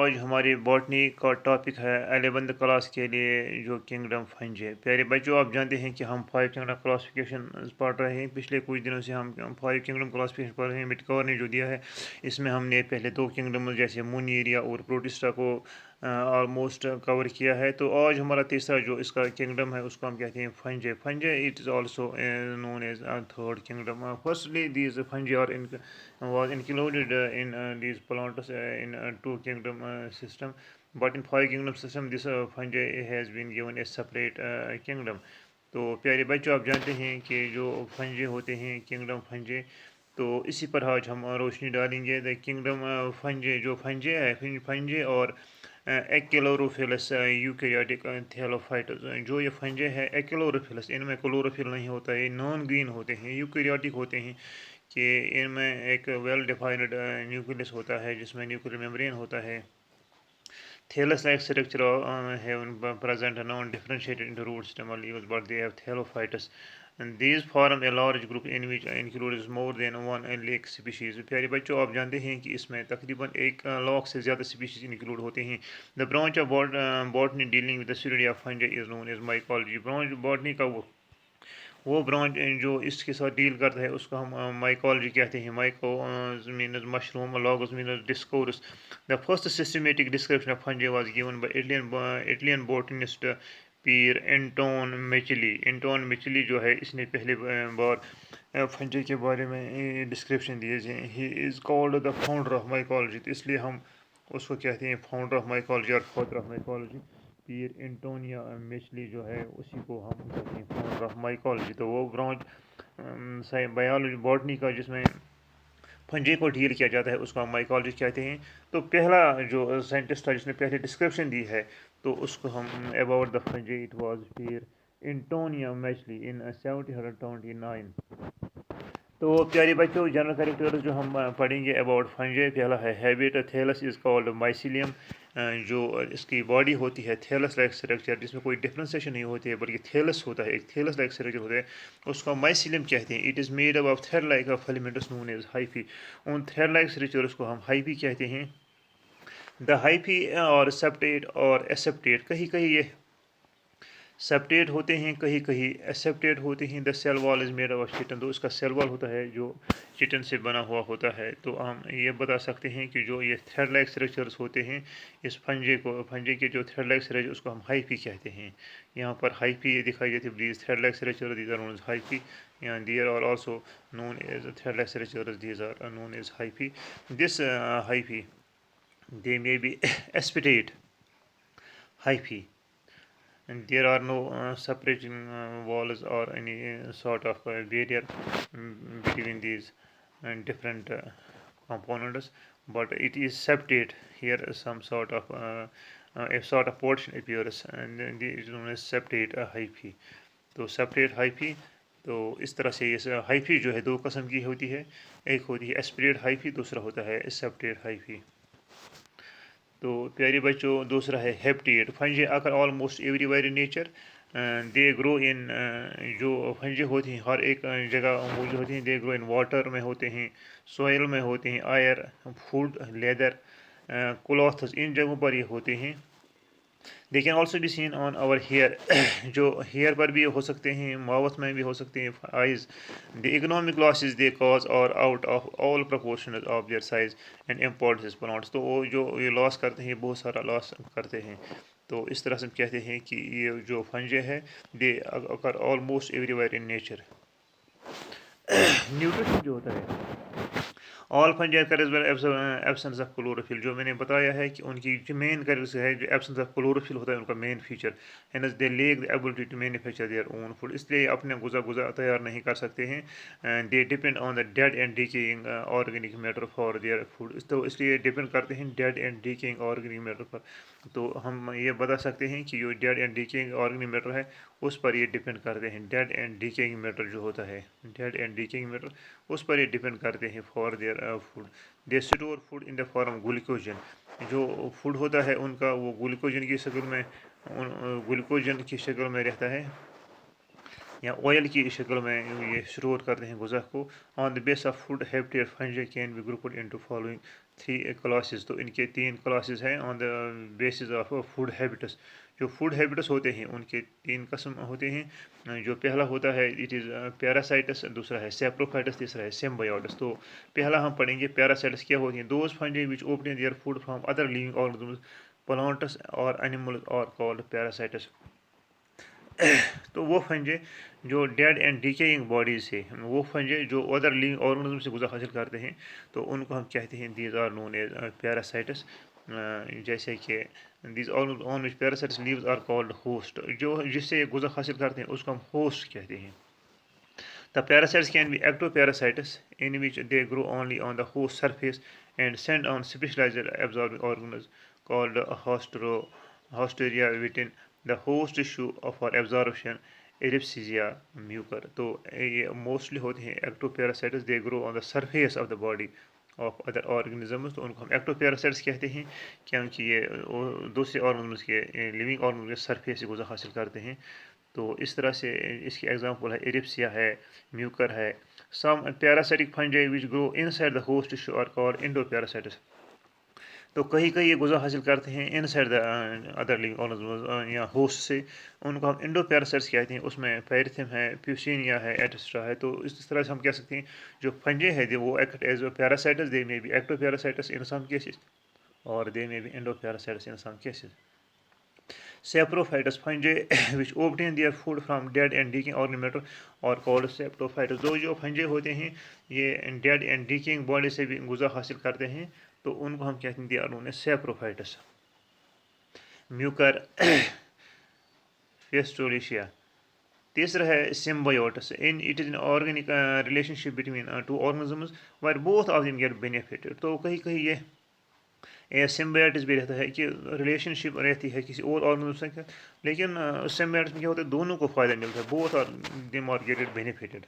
आज हमारी बॉटनी का टॉपिक है 11th क्लास के लिए जो किंगडम फंजी है। प्यारे बच्चों, आप जानते हैं कि हम 5 किंगडम क्लासिफिकेशन पढ़ रहे हैं। पिछले कुछ दिनों से हम 5 किंगडम क्लासिफिकेशन पढ़ रहे हैं। मिटकॉर ने जो दिया है, इसमें हमने पहले 2 किंगडम जैसे मुनीरिया और प्रोटिस्टा को ऑलमोस्ट कवर किया है। तो आज हमारा तीसरा जो इसका किंगडम है उसको हम कहते हैं fungi. Fungi it is also known as third kingdom. Firstly these fungi are in was included in these plants in 2 kingdom system, but in 5 kingdom system this fungi has been given a separate kingdom. तो प्यारे बच्चों, आप जानते हैं कि जो फंजे होते हैं किंगडम फंजे, तो इसी पर आज हम रोशनी डालेंगे। द किंगडम फंजे, जो फंजे है फंजे और एक्लोरोफिलस यूकैरियोटिक थैलोफाइट्स, जो ये फंजे है एक्लोरोफिलस, इनमें क्लोरोफिल नहीं होता है, नॉन ग्रीन होते हैं, यूकैरियोटिक होते हैं कि इनमें एक वेल डिफाइंड न्यूक्लियस होता है जिसमें न्यूक्लियर मेम्ब्रेन होता है। Thallus like structure have present non differentiated into root stem or leaves, but they have thallophytes, and these form a large group in which includes more than one lake species. प्यारे बच्चों, आप जानते हैं कि इसमें तकरीबन 1 लाख से ज़्यादा स्पीशीज इंक्लूड होते हैं। The branch of botany dealing with the study of fungi is known as mycology. Branch botany का वो ब्रांच जो इसके साथ डील करता है उसको हम माइकोलॉजी कहते हैं। Myco means mushroom, logos means discourse. The first systematic description of fungi was given by Italian botanist Pier Anton Micheli. Anton Micheli जो है, इसने पहले बार फंजी के बारे में डिस्क्रिप्शन दिए थे। He is called the founder of mycology, तो इसलिए हम उसको कहते हैं फाउंडर ऑफ माइकोलॉजी और father of mycology. Pir Antonia मिचली जो है उसी को हम कहते हैं फाउंडर ऑफ माइकोलॉजी। तो वो ब्रांच बायोलॉजी बॉटनी का जिसमें फंजी को डील किया जाता है उसको हम माइकोलॉजी कहते हैं। तो पहला जो साइंटिस्ट था जिसने पहले डिस्क्रिप्शन दी है, तो उसको हम about the fungi it was Pir Antonia मिचली इन 1729। तो प्यारे बच्चों, जनरल कैरेक्टर्स जो हम पढ़ेंगे अबाउट फंजे, पहला है habit. Thallus is called mycelium. जो इसकी बॉडी होती है थैलस लाइक स्ट्रक्चर, जिसमें कोई डिफ्रेंसिएशन नहीं होती है बल्कि थैलस होता है, एक थैलस लाइक स्ट्रक्चर होता है, उसको माइसिलियम कहते हैं। It is made up of thread like filaments known as hyphae. उन थ्रेड लाइक स्ट्रक्चर्स को हम हाइफी कहते हैं। The hyphae are septate or aseptate, कहीं कहीं ये सेप्टेट होते हैं, कहीं कहीं एसेप्टेट होते हैं। The cell wall is made of chitin, तो इसका सेल वॉल होता है जो चिटन से बना हुआ होता है। तो हम ये बता सकते हैं कि जो ये थ्रेड लाइक स्ट्रक्चर्स होते हैं, इस फंजे के जो थ्रेड लाइक स्ट्रक्चर उसको हम हाइफी कहते हैं। यहाँ पर हाइफी दिखाई देती है, these thread like structure these are known as hyphae, and there are also known as thread like structures, these are known as hyphae. This hyphae, they may be aspidate hyphae, and there are no separating walls or any sort of barrier between these different components, but it is separate. Here some sort of a sort of portion appears, and this is known as separate hyphae. तो separate hyphae, तो इस तरह से ये hyphae जो है 2 किस्म की होती है। एक होती है एस्पिरेट हाइफी, दूसरा होता है सेपरेट हाइफी। तो प्यारे बच्चों, दूसरा है habitat. Fungi occur almost everywhere in nature, they grow in, जो फंजी होती हैं हर एक जगह मौजूद होती हैं। दे ग्रो इन वाटर में होते हैं, सोयल में होते हैं, आयर, फूड, लेदर, क्लॉथ्स, इन जगहों पर ये होते हैं। They can also be seen on our hair, जो हेयर पर भी हो सकते हैं, माउथ में भी हो सकते हैं, आइज़। The economic losses they cause are out of all proportion of their size and importance plants, तो वो जो ये लॉस करते हैं बहुत सारा लॉस करते हैं। तो इस तरह से हम कहते हैं कि ये जो फंजे है they occur almost everywhere in nature. Nutrition जो होता है, all fungi absence of chlorophyll, जो मैंने बताया है कि उनकी जो मेन कैरेक्टर है जो एब्सेंस ऑफ क्लोरोफिल होता है उनका main feature. Hence they lack the ability to manufacture their own food, इसलिए अपने गुज़ा तैयार नहीं कर सकते हैं। They depend on the dead and decaying organic matter for their food, तो इसलिए डिपेंड करते हैं dead and decaying organic matter पर। तो हम ये बता सकते हैं कि जो dead and decaying organic matter है उस पर ये डिपेंड करते हैं। डेड एंड डीकेइंग मैटर जो होता है, डेड एंड डीकेइंग मैटर, उस पर ये डिपेंड करते हैं for their food. They store food in the form glucagon, जो फूड होता है उनका वो ग्लूकोजन की शक्ल में रहता है। या ऑयल की शक्ल में ये स्टोर करते हैं ग़िज़ा को। On the base of food habitat fungi can be grouped into following 3 classes. तो इनके 3 क्लासेस हैं on the basis of food habits. जो फूड हैबिट्स होते हैं उनके 3 किस्म होते हैं। जो पहला होता है इट इज़ पैरासाइटस, दूसरा है सेप्रोफाइटस, तीसरा है सिम्बायोट्स। तो पहला हम पढ़ेंगे पैरासाइटस क्या होती हैं। Those fungi which obtain their food from other living organisms, plants और एनिमल्स आर कॉल्ड पैरासाइटस। तो वो फंजे जो डेड एंड डिकेइंग बॉडीज से, वो फंजे जो अदर लिविंग ऑर्गेनिज्म से ग़िज़ा हासिल करते हैं, तो उनको हम कहते हैं these are known as parasites. जैसे कि these on which parasites lives are called host. जो जिससे ये ग़िज़ा हासिल करते हैं उसको हम होस्ट कहते हैं। The parasites can be ectoparasites, in which they grow only on the host surface and send on specialized absorbing organs called Hosteria within the host tissue for absorption, Eripsia mucor. तो ये mostly होते हैं ectoparasites, they grow on the surface of the body of other organisms. तो उनको हम ectoparasites कहते हैं क्योंकि ये दूसरे ऑर्गेनिजम्स के लिविंग ऑर्गेनिज्म के सरफेस से ग़िज़ा हासिल करते हैं। तो इस तरह से इसकी एग्जांपल है एरिप्सिया है, म्यूकर है। Some parasitic fungi which grow inside the host tissue are called endoparasites. तो कहीं कहीं ये ग़िज़ा हासिल करते हैं inside the other living organism या होस्ट से, उनको हम इंडोपैरासाइट्स कहते हैं। उसमें पैरिथम है, प्यूसिनिया है, एटस्ट्रा है। तो इस तरह से हम कह सकते हैं जो फंजे हैं वो act as parasites, they may be ectoparasites in some cases और they may be endoparasites in some cases. Saprophytes fungi which obtain their food from dead and decaying organ matter और कॉल्ड सेप्टोफाइट्स। जो फंजे होते हैं ये dead and decaying body से भी ग़िज़ा हासिल करते हैं, तो उनको हम कहते हैं they are known as saprophytes. Mucor, फेस्टोलिशिया। तीसरा है symbiotes. In it is an organic relationship between two organisms where both of them get benefited. तो कहीं कहीं ये सिम्बायोटिस भी रहता है कि रिलेशनशिप रहती है किसी और ऑर्गेनिज्म से, लेकिन सिम्बायोटिस में क्या होता है दोनों को फ़ायदा मिलता है, both are them are gated benefited.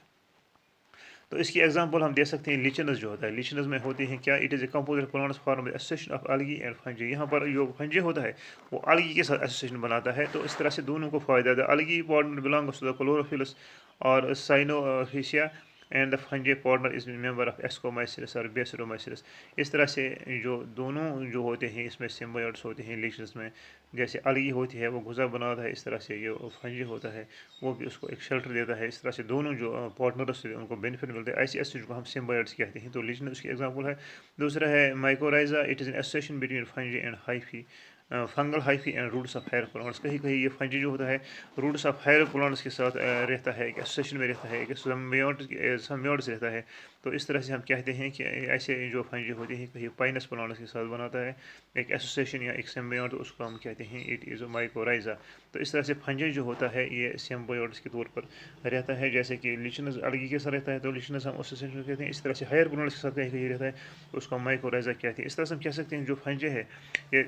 तो इसकी एग्जांपल हम दे सकते हैं लिचनस जो होता है। लिचनस में होती हैं क्या, it is a composite plants form association of algae and fungi. यहाँ पर जो फंजी होता है वो अलगी के साथ एसोसिएशन बनाता है, तो इस तरह से दोनों को फ़ायदा है। Algae partner belongs to the Chlorophyceae और Cyanophyceae and the fungi partner is member of Ascomycetes और बेसिलोमाइसिलस। इस तरह से जो दोनों जो होते हैं इसमें सिम्बायोट्स होते हैं लिचनस में। जैसे अलगी होती है वो ग़िज़ा बनाता है, इस तरह से जो फंजी होता है वो भी उसको एक शेल्टर देता है। इस तरह से दोनों जो पार्टनर्स से उनको बेनिफिट मिलते हैं। ऐसी एसोसिएशन को हम सिम्बायोट्स कहते हैं। तो लिचनस उसकी एग्जांपल है। दूसरा है mycorrhiza. It is an association between fungi and hyphae, fungal hyphae and roots of higher plants. कहीं कहीं ये फंजी जो होता है रूट्स ऑफ हायर प्लांट्स के साथ रहता है, एक एसोसिएशन में रहता है, एक सिम्बायोट्स रहता है। तो इस तरह से हम कहते हैं कि ऐसे जो फंजी होते हैं कहीं पाइनस प्लांट्स के साथ बनाता है एक एसोसिएशन या एक सिम्बायोट, तो उसको हम कहते हैं इट इज़ माइकोराइजा। तो इस तरह से फंजी जो होता है ये सिम्बायोट्स के तौर पर रहता है। जैसे कि लिचनस अलगी के साथ रहता है तो लिचनस हम एसोसिएशन कहते हैं। इस तरह से हायर प्लांट्स के साथ कहीं कहीं रहता है तो उसको माइकोराइजा कहते हैं। इस तरह से हम कह सकते हैं जो फंजे है ये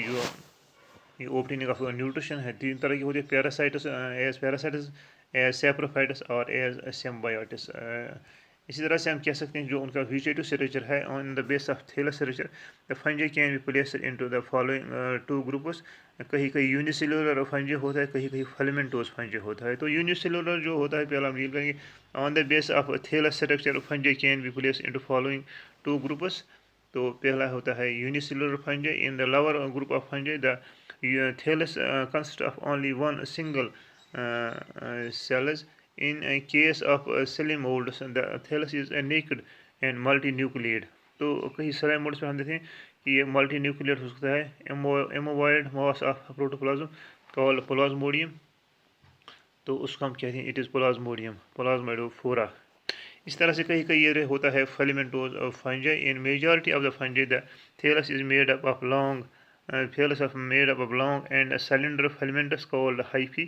जो ये ओपनिंग ऑफ न्यूट्रिशन है 3 तरह की होती है, parasites as saprophytes or as symbiotes. इसी तरह से हम कह सकते हैं जो उनका वेजिटेटिव स्ट्रक्चर है on the base of thallus structure the fungi can be placed into the following 2 groups. कहीं कहीं यूनिसेलुलर फंजी होता है, कहीं कहीं फिलामेंटोस फंजी होता है। तो यूनिसेलुलर जो होता है पहला हम डील करेंगे on the base of thallus structure fungi can be placed into following 2 groups. तो पहला होता है unicellular fungi. In the lower group of fungi the thallus consists of only one single cells. In a case of slime molds, the thallus is naked and multinucleated. तो कई slime molds में हम देखते हैं कि ये multinucleated हो सकता है। एमोवाइड mass of protoplasm called plasmodium, तो उसको हम कहते हैं इट इज़ प्लाज्मोडियम, प्लाज्मोडोफोरा। इस तरह से कहीं कहीं ये होता है filamentous fungi. In majority of the fungi the thallus is made up of long thallus of made up of long and cylinder filaments called hyphae.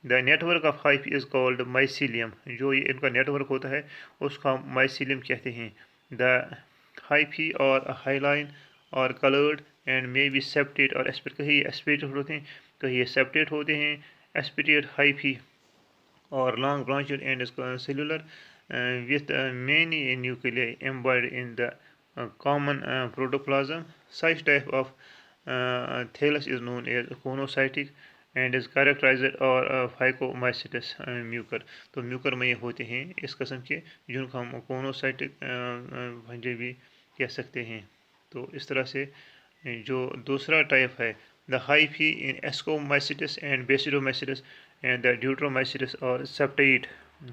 The network of hyphae is called mycelium. जो ये इनका network होता है उसका हम mycelium कहते हैं। The hyphae are hyaline or coloured and may be septate or aseptate. कहीं ये एस्पेटेड होते हैं, कहीं ये सेप्टेट होते हैं। Aspirated hyphae or long branched and cellular with many nuclei embodied in the common protoplasm. Such type of thallus is known as conocytic and is characterised اور فائکومائسٹس میوکر. تو میوکر میں یہ ہوتے ہیں اس قسم کے جن کو ہم کونوسائٹک بھنجے بھی کہہ سکتے ہیں. تو اس طرح سے جو دوسرا ٹائپ ہے دا ہائفی ان ایسکومائسٹس اینڈ بیسیڈومائسٹس اینڈ دا ڈیوٹرومائسٹس اور septate.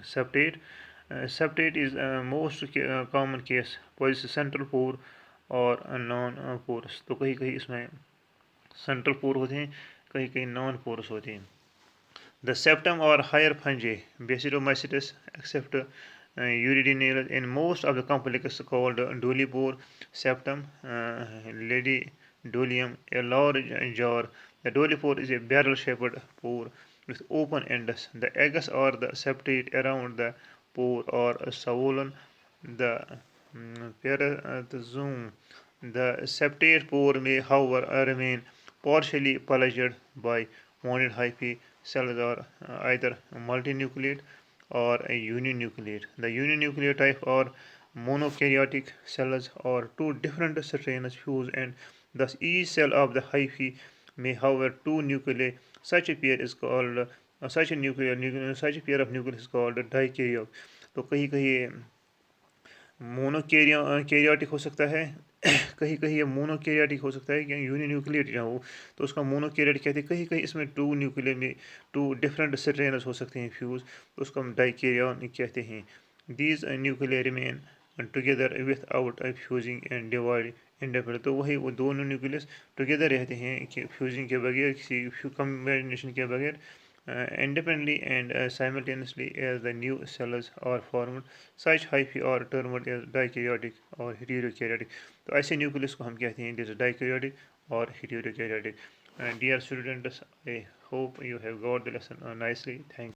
Septate is most common case possess central pore اور نان پورس. تو کہیں کہیں اس میں سینٹرل پور ہوتے ہیں, کہیں کہیں نان پورس ہوتے ہیں. The septum or higher fungi, Basidiomycetes, except uridinal in most of the complex called Doliprane septum, Ladydolium, a large jar. The Doliprane is a barrel-shaped pore with open ends. The eggs are the septate around the pore or swollen. The perisome. The septate pore may, however, remain partially pellucid by wounded hyphae. Cells are either multinucleate or uninucleate. The uninucleate type are monokaryotic cells or two different strains fuse, and thus each cell of the hyphae may have two nuclei. Such a pair is called such a pair of nuclei is called dikaryote. تو کہیں کہیں مونوکیریاٹک ہو سکتا ہے, کہیں کہیں یہ مونوکیریاٹک ہو سکتا ہے کہ یونینیوکلیٹ جو ہو تو اس کا مونوکیریاٹک کہتے ہیں. کہیں کہیں اس میں ٹو نیوکلے میں ٹو ڈفرینٹ اسٹرینز ہو سکتے ہیں فیوز, تو اس کو ہم ڈائکیریون کہتے ہیں. These nuclei remain together without fusing and divide independent. تو وہی وہ دونوں نیوکلیس ٹوگیدر رہتے ہیں کہ فیوزنگ کے بغیر, کسی کمبینیشن کے بغیر, independently and simultaneously as the new cells are formed. Such hyphae are termed as dikaryotic or heterokaryotic. تو ایسے نیوکلس کو ہم کہتے ہیں جیسے ڈائکیریوٹک اور heterokaryotic. Dear students, I hope you have got the lesson nicely. Thank you.